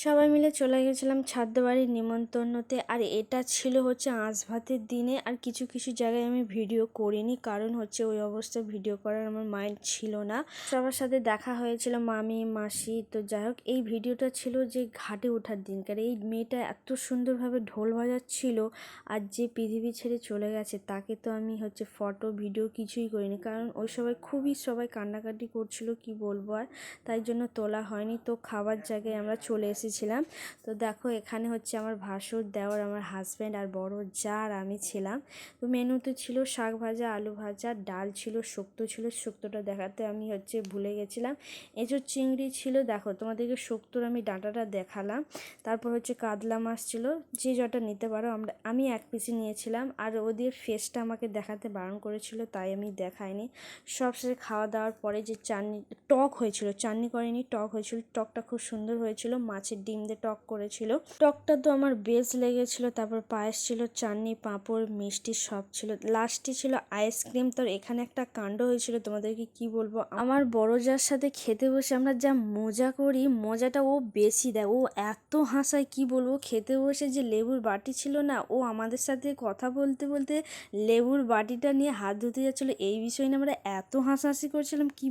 সবাই মিলে চলে গেছিলাম ছাদ্য বাড়ির নিমন্ত্রণতে। আর এটা ছিল হচ্ছে আঁশ ভাতের দিনে। আর কিছু কিছু জায়গায় আমি ভিডিও করিনি, কারণ হচ্ছে ওই অবস্থায় ভিডিও করার আমার মাইন্ড ছিল না। সবার সাথে দেখা হয়েছিল, মামি মাসি। তো যাই হোক, এই ভিডিওটা ছিল যে ঘাটে ওঠার দিনকার। এই মেয়েটা এত সুন্দরভাবে ঢোল বাজাচ্ছিল, আর যে পৃথিবী ছেড়ে চলে গেছে তাকে তো আমি হচ্ছে ফটো ভিডিও কিছুই করিনি, কারণ ওই সবাই কান্নাকাটি করছিল, কি বলবো আর, তাই জন্য তোলা হয়নি। তো খাবার জায়গায় আমরা চলে এসেছিলাম। তো দেখো, এখানে হচ্ছে আমার ভাসুর, দেওর, আমার হাজব্যান্ড আর বড় যা আর আমি ছিলাম। তো মেনুতে ছিল শাক ভাজা, আলু ভাজা, ডাল ছিল, শুক্তো ছিল। শুক্তোটা দেখাতে আমি হচ্ছে ভুলে গেছিলাম। এঁচোড় চিংড়ি ছিল, দেখো তোমাদেরকে শুক্তোর আমি ডাঁটাটা দেখালাম। তারপর হচ্ছে কাতলা মাছ ছিল, যে যটা নিতে পারো। আমি এক পিসি নিয়েছিলাম, আর ওদের ফেসটা আমাকে দেখাতে বারণ করেছিল, তাই আমি দেখাইনি। সবশেষে খাওয়া দাওয়ার পরে যে চাটনি, টক হয়েছিল, চাটনি করেনি, টক হয়েছিল। টকটা খুব সুন্দর হয়েছিল, মাছের ডিম দিয়ে টক করেছিল। টকটা তো আমার বেশ লেগেছিল। তারপর পায়েস ছিল, চাটনি, পাঁপড়, মিষ্টি সব ছিল। লাস্টে ছিল আইসক্রিম। তো এখানে একটা কাণ্ড হয়েছিল, তোমাদেরকে কি বলবো। আমার বড় যার সাথে খেতে বসে আমরা যা মজা করি, মজাটা ও বেশি দেয়। ও এত হাসায়, কি বলবো। খেতে বসে যে লেবুর বাটি ছিল না, ও আমাদের সাথে কথা বলতে বলতে লেবুর বাটিটা নিয়ে হাত ধুতে যাচ্ছিলো। এই বিষয় নিয়ে আমরা এত হাসাহাসি করছিলাম, কি